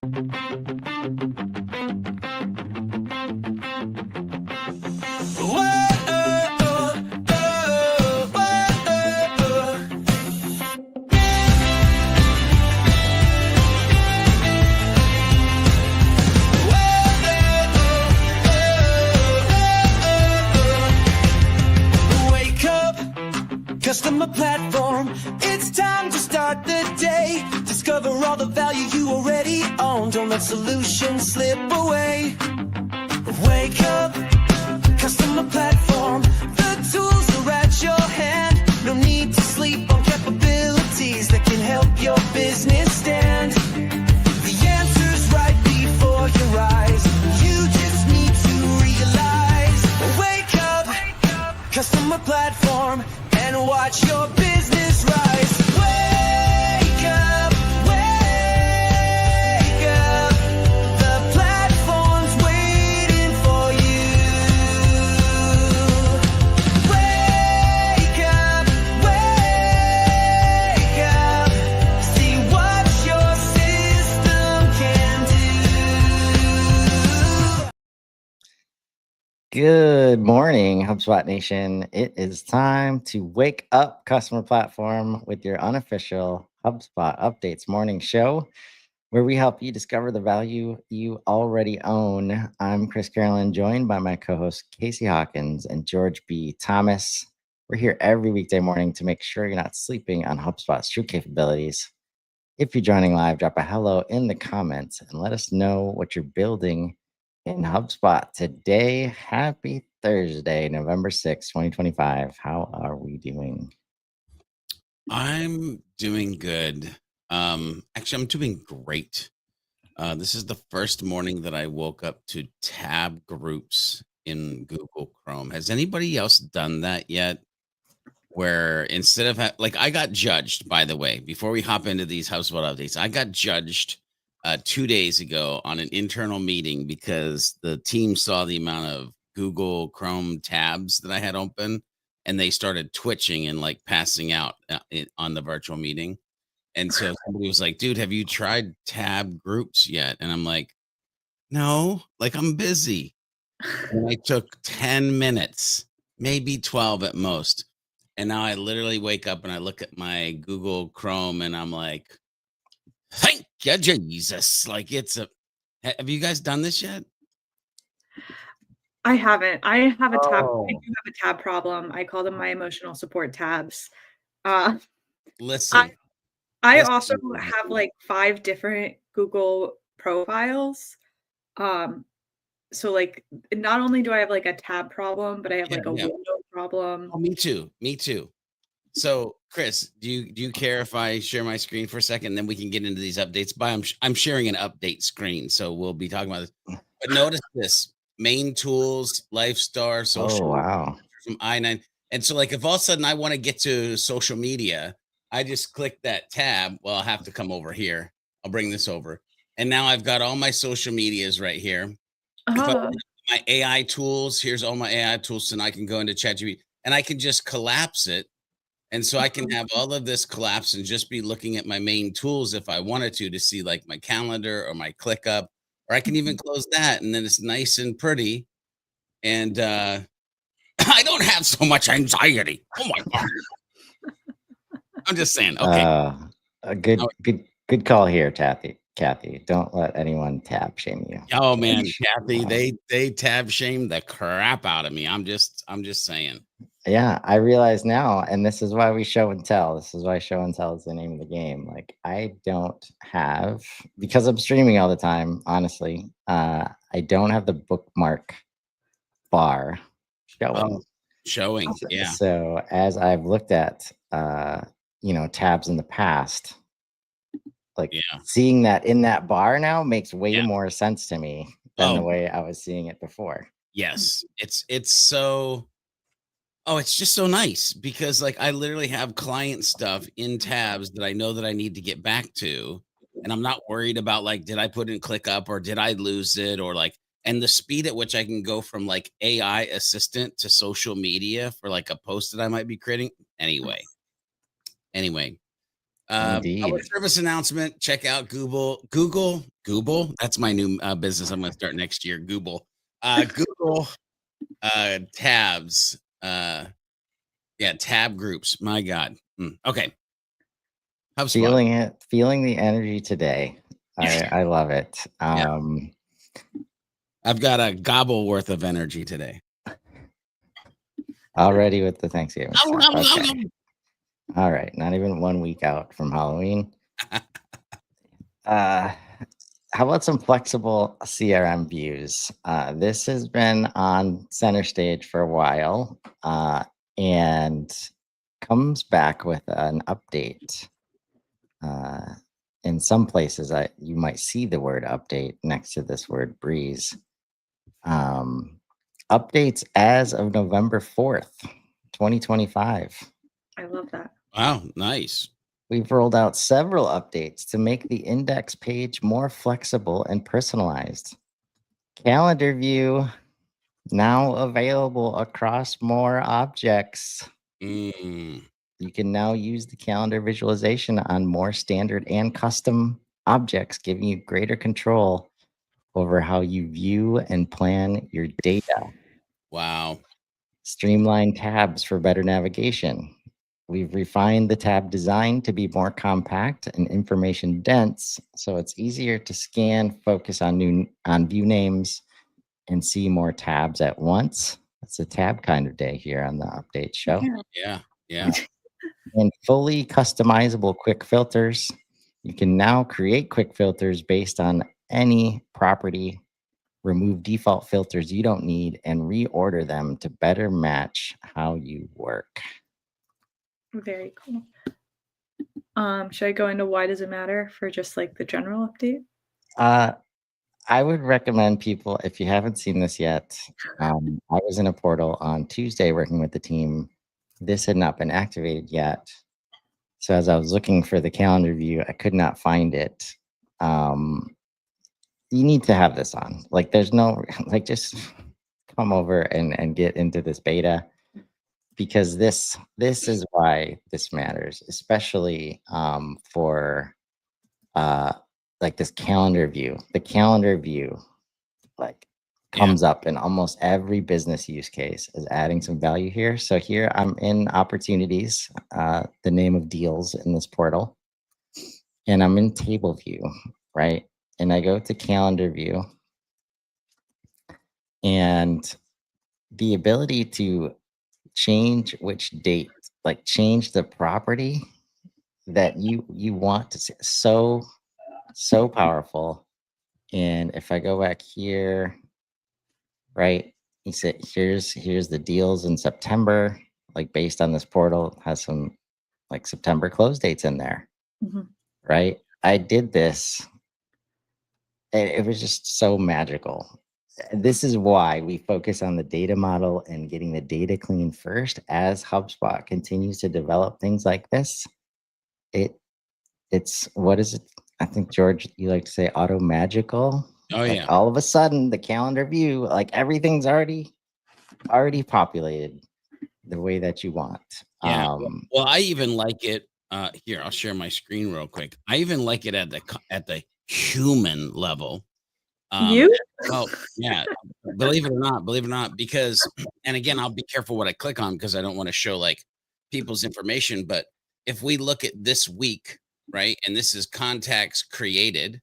Customer platform, it's time to start the day. Discover all the value you already own. Don't let solutions slip away. Wake up, customer platform. The tools are at your hand. No need to sleep on capabilities that can help your business stand. The answer's right before your eyes. You just need to realize. Wake up, customer platform, and watch your business rise. Wake up, wake up. The platform's waiting for you. Wake up, wake up. See what your system can do. Good morning, HubSpot Nation. It is time to wake up customer platform with your unofficial HubSpot Updates morning show, where we help you discover the value you already own. I'm Chris Carolan, joined by my co-host Casey Hawkins and George B. Thomas. We're here every weekday morning to make sure you're not sleeping on HubSpot's true capabilities. If you're joining live, drop a hello in the comments and let us know what you're building in HubSpot today. Happy Thursday, November 6th, 2025. How are we doing? I'm doing good. Actually, I'm doing great. This is the first morning that I woke up to tab groups in Google Chrome. Has anybody else done that yet? Where instead of I got judged, by the way, before we hop into these HubSpot updates, I got judged 2 days ago on an internal meeting because the team saw the amount of Google Chrome tabs that I had open, and they started twitching and like passing out on the virtual meeting. And so somebody was like, dude, have you tried tab groups yet? And I'm like, no, like I'm busy. And I took 10 minutes, maybe 12 at most. And now I literally wake up and I look at my Google Chrome and I'm like, thank you, Jesus. Like have you guys done this yet? I haven't. I have a tab. I do have a tab problem. I call them my emotional support tabs. Listen. I also have like 5 different Google profiles. So like not only do I have like a tab problem, but I have like a window problem. Oh, me too. So, Chris, do you care if I share my screen for a second? Then we can get into these updates. I'm sharing an update screen, so we'll be talking about this. But notice this: main tools, Lifestar, social. Oh, wow. From I9. And so, like, if all of a sudden I want to get to social media, I just click that tab. Well, I'll have to come over here. I'll bring this over, and now I've got all my social medias right here. My AI tools. Here's all my AI tools, and I can go into ChatGPT, and I can just collapse it. And so I can have all of this collapse and just be looking at my main tools if I wanted to see like my calendar or my ClickUp, or I can even close that. And then it's nice and pretty. And I don't have so much anxiety. Oh my God. I'm just saying. Okay. A good call here, Kathy. Don't let anyone tab shame you. Oh man, Kathy, they tab shame the crap out of me. I'm just saying. Yeah, I realize now, and this is why we show and tell. This is why show and tell is the name of the game. Like I don't have, because I'm streaming all the time, honestly, I don't have the bookmark bar showing. Yeah. So as I've looked at tabs in the past, seeing that in that bar now makes way more sense to me than the way I was seeing it before. Yes. It's so it's just so nice because like I literally have client stuff in tabs that I know that I need to get back to, and I'm not worried about like, did I put in ClickUp or did I lose it, or like, and the speed at which I can go from like AI assistant to social media for like a post that I might be creating. Anyway, public service announcement. Check out Google Google. That's my new business. I'm going to start next year. Google. Google tabs. Yeah, tab groups. My God. Okay. HubSpot. Feeling the energy today. I love it. Yeah. I've got a gobble worth of energy today. Already with the Thanksgiving stuff. Okay. All right. Not even 1 week out from Halloween. How about some flexible CRM views? This has been on center stage for a while and comes back with an update. In some places, you might see the word update next to this word breeze. Updates as of November 4th, 2025. I love that. Wow, nice. We've rolled out several updates to make the index page more flexible and personalized. Calendar view now available across more objects. You can now use the calendar visualization on more standard and custom objects, giving you greater control over how you view and plan your data. Wow. Streamline tabs for better navigation. We've refined the tab design to be more compact and information dense, so it's easier to scan, focus on view names, and see more tabs at once. It's a tab kind of day here on the update show. Yeah. And fully customizable quick filters. You can now create quick filters based on any property, remove default filters you don't need, and reorder them to better match how you work. Very cool. Should I go into why does it matter for just like the general update? I would recommend people, if you haven't seen this yet, I was in a portal on Tuesday working with the team. This had not been activated yet. So as I was looking for the calendar view, I could not find it. You need to have this on. Like there's no, like just come over and get into this beta, because this is why this matters, especially for like this calendar view. The calendar view like comes up in almost every business use case as adding some value here. So here I'm in opportunities, the name of deals in this portal, and I'm in table view, right? And I go to calendar view, and the ability to change which date, like change the property that you want to see, so powerful. And if I go back here, right, he said here's the deals in September, like based on this portal, has some like September close dates in there. Right? I did this, and it was just so magical. This is why we focus on the data model and getting the data clean first. As HubSpot continues to develop things like this, it's what is it? I think, George, you like to say auto magical. Oh, like yeah. All of a sudden, the calendar view, like everything's already populated the way that you want. Yeah. Well, I even like it. Here, I'll share my screen real quick. I even like it at the human level. You? Oh, yeah. Believe it or not, because, and again, I'll be careful what I click on because I don't want to show like people's information. But if we look at this week, right, and this is contacts created,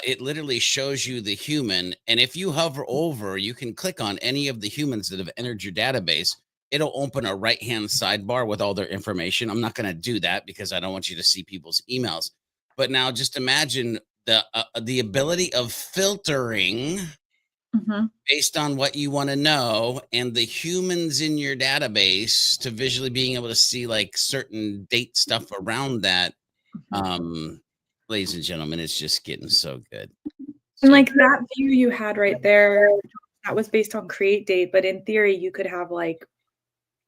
it literally shows you the human. And if you hover over, you can click on any of the humans that have entered your database. It'll open a right-hand sidebar with all their information. I'm not going to do that because I don't want you to see people's emails. But now just imagine the ability of filtering based on what you want to know, and the humans in your database to visually being able to see like certain date stuff around that. Ladies and gentlemen, it's just getting so good. And like that view you had right there, that was based on create date, but in theory you could have like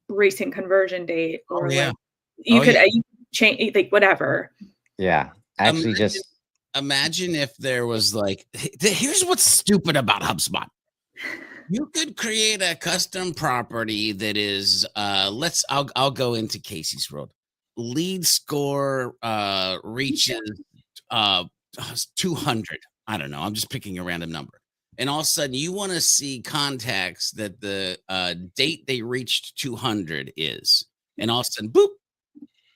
recent conversion date, or like you could change like whatever. Yeah. Actually, imagine if there was like, here's what's stupid about HubSpot. You could create a custom property that is I'll go into Casey's world. Lead score reaches 200. I don't know, I'm just picking a random number. And all of a sudden you want to see contacts that the date they reached 200 is. And all of a sudden, boop,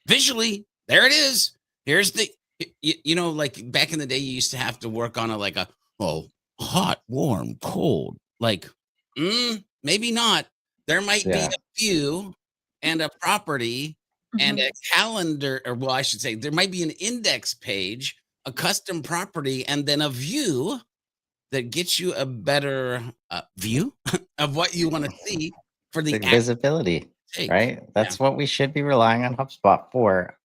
visually, there it is. Here's the, like back in the day, you used to have to work on hot, warm, cold. Like, maybe not. There might be Yeah. a view and a property and a calendar, or well, I should say, there might be an index page, a custom property, and then a view that gets you a better view of what you want to see for the Like actual visibility, take. right? That's what we should be relying on HubSpot for.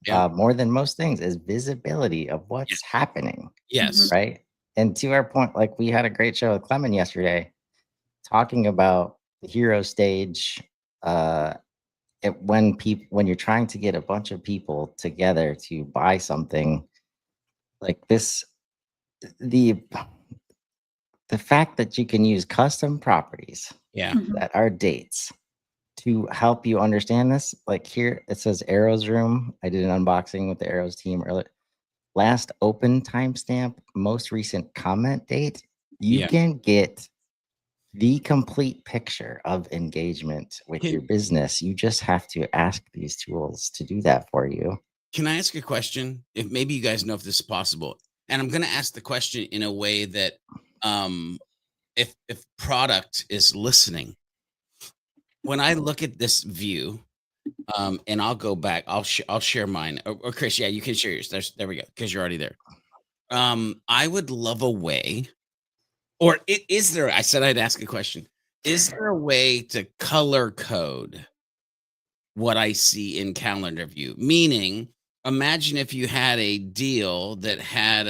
Yeah. More than most things is visibility of what's Yes. happening, Yes. right? And to our point, like we had a great show with Clement yesterday talking about the hero stage. When you're trying to get a bunch of people together to buy something like this, the fact that you can use custom properties Yeah. that are dates to help you understand this. Like here it says Arrows Room. I did an unboxing with the Arrows team earlier. Last open timestamp, most recent comment date. You Yeah. can get the complete picture of engagement with your business. You just have to ask these tools to do that for you. Can I ask a question? If maybe you guys know if this is possible, and I'm going to ask the question in a way that, if product is listening, when I look at this view, and I'll go back, I'll share mine, or Chris, yeah, you can share yours. There we go, because you're already there. I would love a way, or is there? I said I'd ask a question. Is there a way to color code what I see in calendar view? Meaning, imagine if you had a deal that had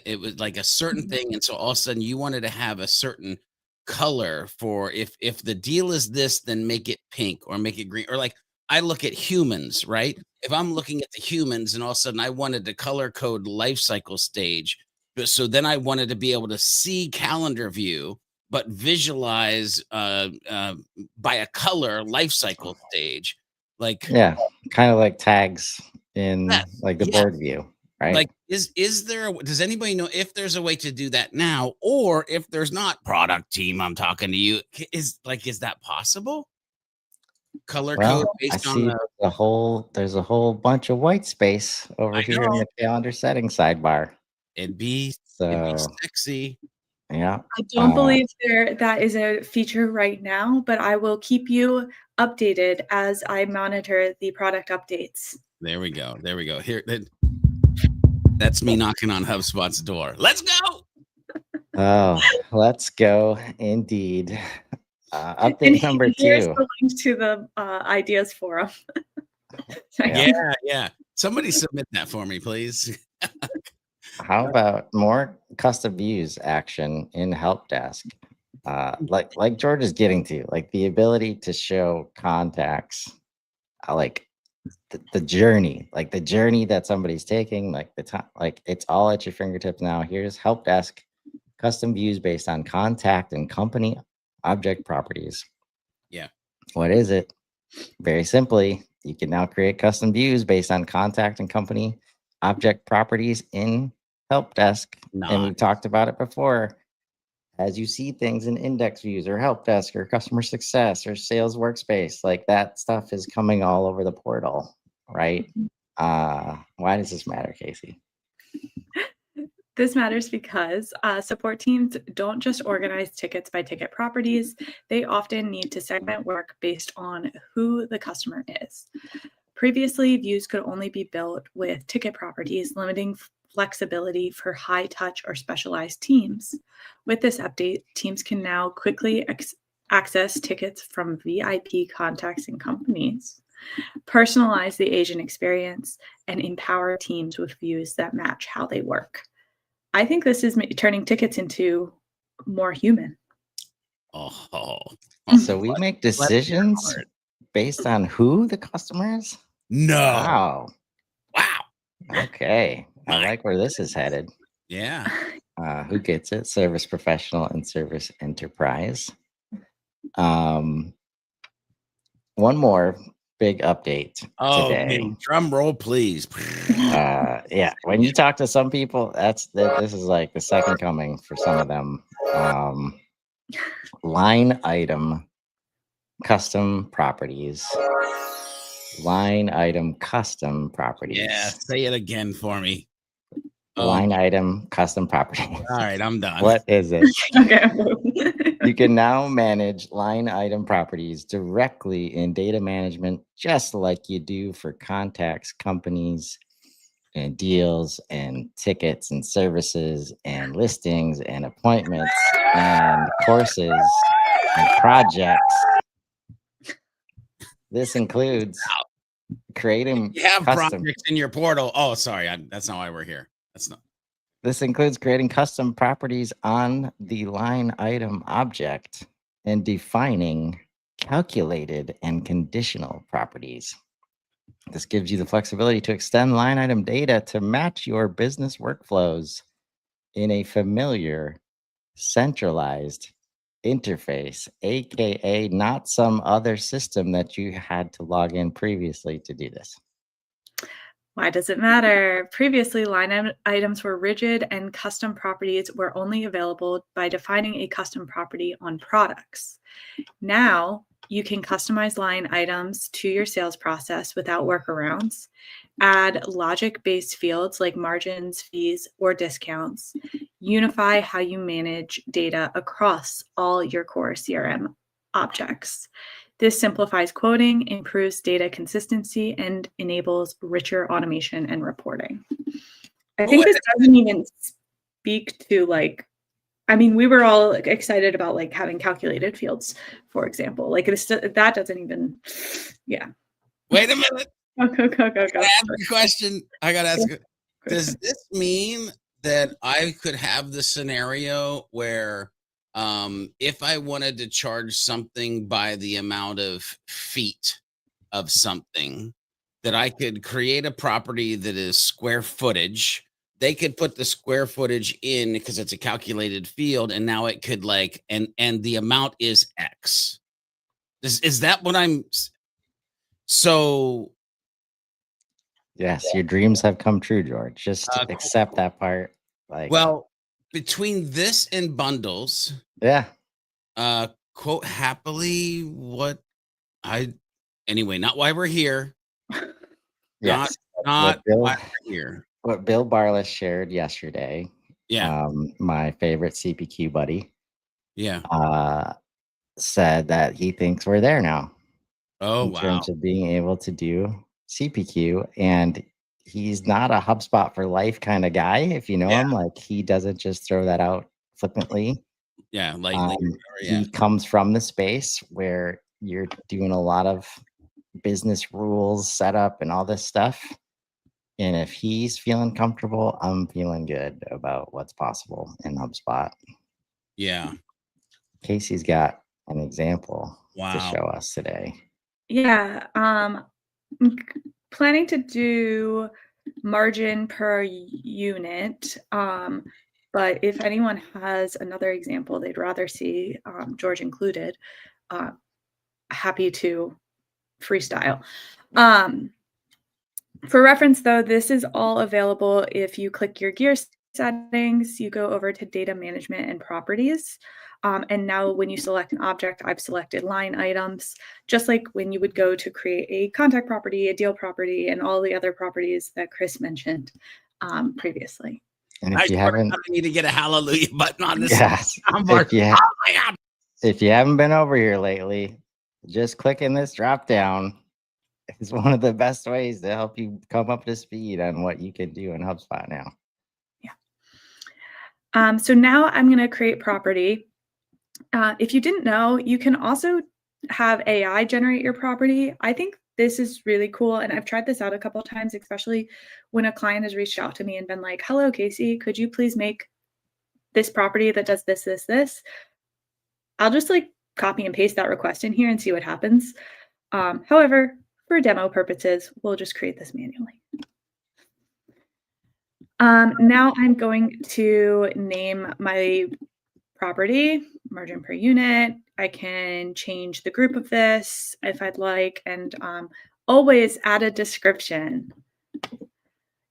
it was like a certain thing, and so all of a sudden you wanted to have a certain color for if the deal is this, then make it pink or make it green, or like I look at humans, right? If I'm looking at the humans and all of a sudden I wanted to color code life cycle stage, so then I wanted to be able to see calendar view, but visualize by a color life cycle stage. Like, Yeah, kind of like tags in yes, like the yeah. board view, right? Like, is there does anybody know if there's a way to do that now, or if there's not? Product team, I'm talking to you. Is that possible? Color code Well, I based on see there's a whole bunch of white space over I here in know the calendar settings sidebar. it'd be So sexy. yeah. I don't believe that is a feature right now, but I will keep you updated as I monitor the product updates. There we go. Here, that's me knocking on HubSpot's door. Let's go. Oh, let's go indeed. And Update number here's 2. the link to the ideas forum. Yeah. Somebody submit that for me, please. How about more custom views action in help desk? Like George is getting to, like the ability to show contacts, like the journey, like the journey that somebody's taking, like the time, like it's all at your fingertips now. Here's help desk custom views based on contact and company object properties. Yeah. What is it? Very simply, you can now create custom views based on contact and company object properties in help desk. And we talked about it before. As you see things in index views or help desk or customer success or sales workspace, like that stuff is coming all over the portal, right? Why does this matter, Casey? This matters because support teams don't just organize tickets by ticket properties. They often need to segment work based on who the customer is. Previously, views could only be built with ticket properties, limiting flexibility for high-touch or specialized teams. With this update, teams can now quickly access tickets from VIP contacts and companies, personalize the agent experience, and empower teams with views that match how they work. I think this is turning tickets into more human. Oh, so we make decisions based on who the customer is? No. Wow. Wow. Okay. I like where this is headed. Yeah. Who gets it? Service professional and service enterprise. One more big update Oh, today. man, drum roll, please. Yeah, when you talk to some people, this is like the second coming for some of them. Line item custom properties. Line item custom properties. Yeah, say it again for me. Line item custom properties. All right, I'm done. What is it? Okay. You can now manage line item properties directly in data management, just like you do for contacts, companies, and deals, and tickets, and services, and listings, and appointments, and courses, and projects. This includes creating You have custom. projects in your portal. Oh, sorry, that's not why we're here. That's not. This includes creating custom properties on the line item object and defining calculated and conditional properties. This gives you the flexibility to extend line item data to match your business workflows in a familiar, centralized interface, aka not some other system that you had to log in previously to do this. Why does it matter? Previously, line items were rigid and custom properties were only available by defining a custom property on products. Now, you can customize line items to your sales process without workarounds, add logic-based fields like margins, fees, or discounts, unify how you manage data across all your core CRM objects. This simplifies quoting, improves data consistency, and enables richer automation and reporting. I think this doesn't even speak to we were all excited about having calculated fields, for example. That doesn't even, yeah. Wait a minute. Go. I gotta ask a question. I gotta ask. Does this mean that I could have the scenario where if I wanted to charge something by the amount of feet of something, that I could create a property that is square footage? They could put the square footage in because it's a calculated field, and now it could and the amount is X. Is that what I'm? So yes, your dreams have come true, George. Just accept that part. Well, between this and bundles, yeah. Quote happily what anyway, not why we're here. Yes. Not why we're here. What Bill Barless shared yesterday. Yeah. My favorite CPQ buddy. Yeah. Said that he thinks we're there now. Oh, in terms of being able to do CPQ, and he's not a HubSpot for life kind of guy. If you know him, he doesn't just throw that out flippantly. Yeah, lightly. He comes from the space where you're doing a lot of business rules, setup, and all this stuff. And if he's feeling comfortable, I'm feeling good about what's possible in HubSpot. Yeah. Casey's got an example to show us today. Yeah. I'm planning to do margin per unit. But if anyone has another example they'd rather see, George included, happy to freestyle. For reference, though, this is all available if you click your gear settings, you go over to data management and properties. And now when you select an object, I've selected line items, just like when you would go to create a contact property, a deal property, and all the other properties that Chris mentioned previously. And if you haven't, I need to get a hallelujah button on this. Yes. If you haven't been over here lately, just clicking this drop down is one of the best ways to help you come up to speed on what you can do in HubSpot now. Yeah. So now I'm going to create property. If you didn't know, you can also have AI generate your property. I think this is really cool. And I've tried this out a couple of times, especially when a client has reached out to me and been like, hello, Casey, could you please make this property that does this, this, this? I'll just copy and paste that request in here and see what happens. However, for demo purposes, we'll just create this manually. Now I'm going to name my property margin per unit. I can change the group of this if I'd like, and always add a description.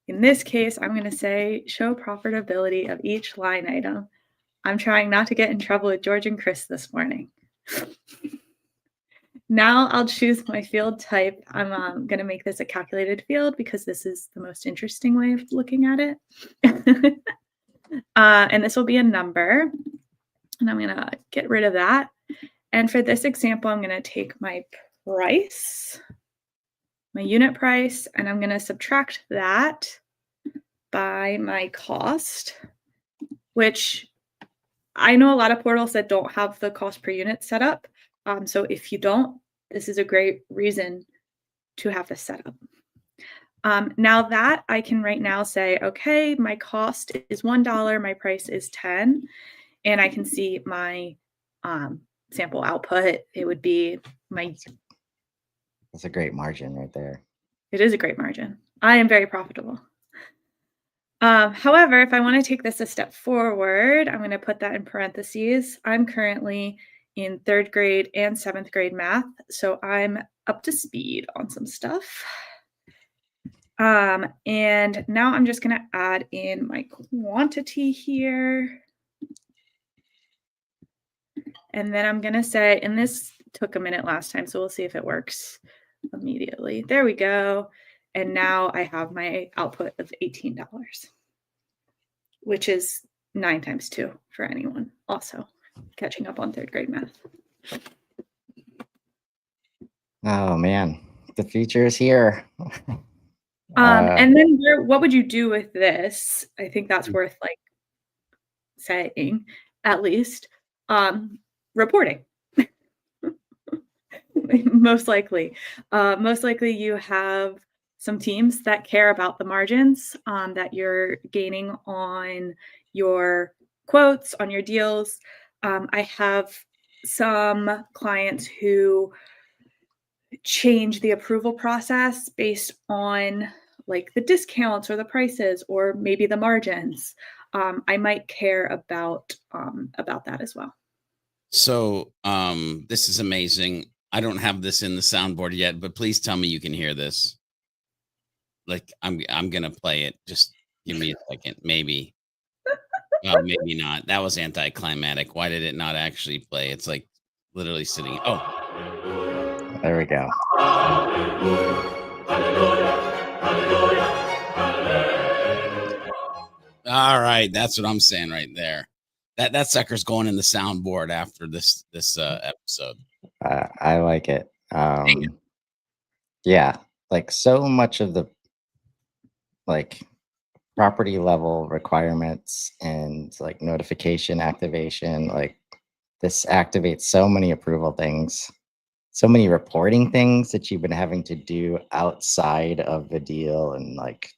In this case, I'm going to say show profitability of each line item. I'm trying not to get in trouble with George and Chris this morning. Now I'll choose my field type. I'm going to make this a calculated field because this is the most interesting way of looking at it. And this will be a number. And I'm going to get rid of that. And for this example, I'm going to take my price, my unit price, and I'm going to subtract that by my cost, which I know a lot of portals that don't have the cost per unit set up. So if you don't, this is a great reason to have this set up. Now that I can right now say, okay, my cost is $1, my price is 10, and I can see my sample output. It would be my. That's a great margin right there. It is a great margin. I am very profitable. However, if I want to take this a step forward, I'm going to put that in parentheses. I'm currently in 3rd grade and 7th grade math, so I'm up to speed on some stuff. And now I'm just going to add in my quantity here. And then I'm going to say, and this took a minute last time, so we'll see if it works immediately. There we go. And now I have my output of $18, which is 9 times 2 for anyone also catching up on 3rd grade math. Oh man, the future is here. And then what would you do with this? I think that's worth like saying, at least. Reporting. Most likely you have some teams that care about the margins that you're gaining on your quotes, on your deals. I have some clients who change the approval process based on like the discounts or the prices or maybe the margins. I might care about that as well. So this is amazing. I don't have this in the soundboard yet, but please tell me you can hear this. Like I'm gonna play it. Just give me a second, maybe. Maybe not. That was anticlimactic. Why did it not actually play? It's like literally sitting. Oh, there we go. All right, that's what I'm saying right there. That sucker's going in the soundboard after this episode. I like it. Yeah, like so much of the like property level requirements and like notification activation, like this activates so many approval things, so many reporting things that you've been having to do outside of the deal and like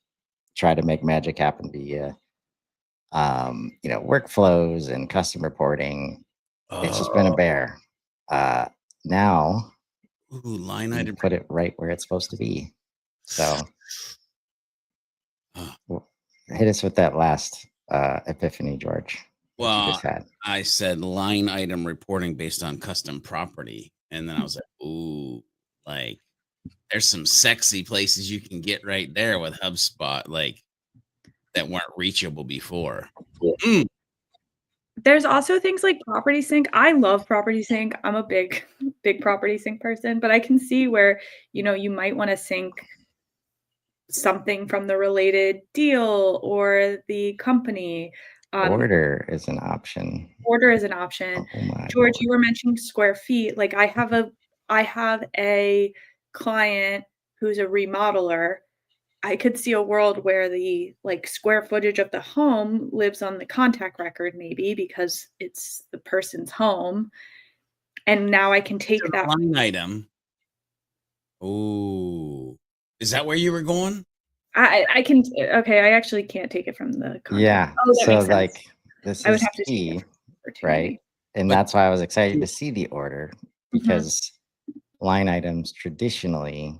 try to make magic happen via workflows and custom reporting. It's just been a bear. Now line item, put it right where it's supposed to be. So hit us with that last epiphany, George. Well, just had. I said line item reporting based on custom property. And then I was like, ooh, like there's some sexy places you can get right there with HubSpot, like that weren't reachable before. Yeah. There's also things like property sync. I love property sync. I'm a big property sync person, but I can see where, you might want to sync something from the related deal or the company. Order is an option. Order is an option. Oh George, you were mentioning square feet. Like I have a client who's a remodeler. I could see a world where the like square footage of the home lives on the contact record, maybe because it's the person's home. And now I can take that line item. Oh, is that where you were going? I can. Okay, I actually can't take it from the contact. Yeah. So like this is key, right? And that's why I was excited to see the order, because line items traditionally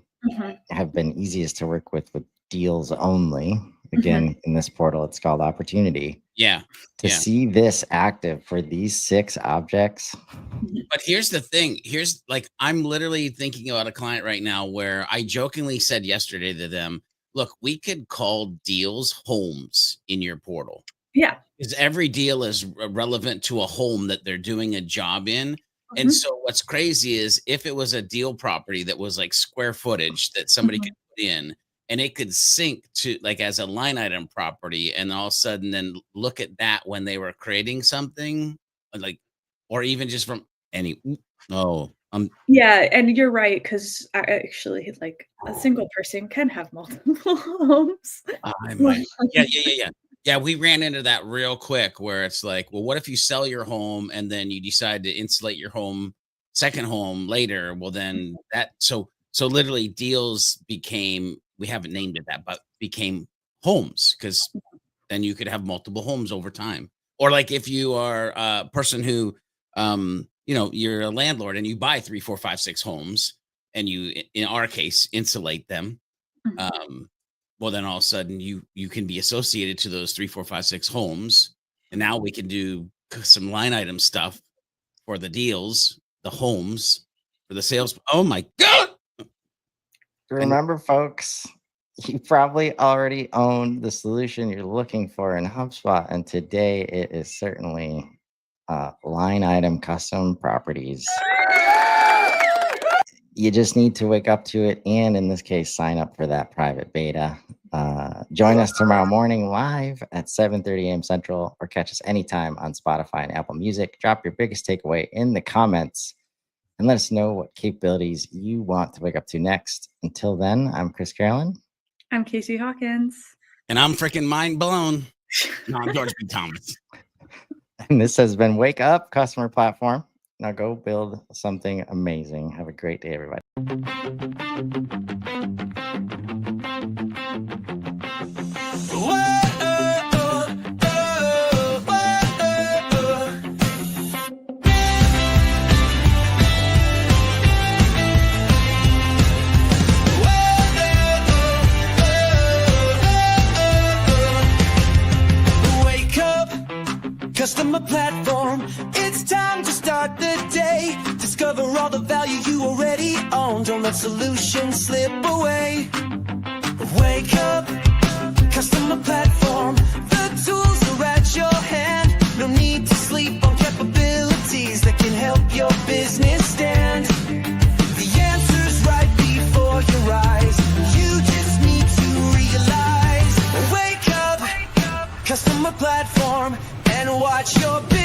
have been easiest to work with deals only, again, in this portal, it's called opportunity. Yeah. To see this active for these 6 objects. But here's the thing. Here's like, I'm literally thinking about a client right now where I jokingly said yesterday to them, look, we could call deals homes in your portal. Yeah. Because every deal is relevant to a home that they're doing a job in. And so what's crazy is if it was a deal property that was like square footage that somebody could put in, and it could sync to like as a line item property, and all of a sudden then look at that when they were creating something like, or even just from any, yeah, and you're right, because I actually like a single person can have multiple homes. Yeah, we ran into that real quick where it's like, well, what if you sell your home and then you decide to insulate your second home later? Well, then so literally deals became, we haven't named it that, but became homes, because then you could have multiple homes over time. Or like if you are a person who, you're a landlord and you buy 3, 4, 5, 6 homes, and you, in our case, insulate them. Well, then all of a sudden you can be associated to those 3, 4, 5, 6 homes. And now we can do some line item stuff for the deals, the homes, for the sales. Oh my God. Remember, folks, you probably already own the solution you're looking for in HubSpot. And today it is certainly line item custom properties. You just need to wake up to it, and in this case, sign up for that private beta. Join us tomorrow morning live at 7:30 a.m. Central, or catch us anytime on Spotify and Apple Music. Drop your biggest takeaway in the comments and let us know what capabilities you want to wake up to next. Until then, I'm Chris Carolan. I'm Casey Hawkins. And I'm freaking mind blown. No, I'm George B. Thomas. And this has been Wake Up Customer Platform. Now go build something amazing. Have a great day, everybody. Wake up, customer platform. It's time to start the day. Discover all the value you already own. Don't let solutions slip away. Wake up, customer platform. The tools are at your hand. No need to sleep on capabilities that can help your business stand. The answer's right before your eyes. You just need to realize. Wake up, customer platform, and watch your business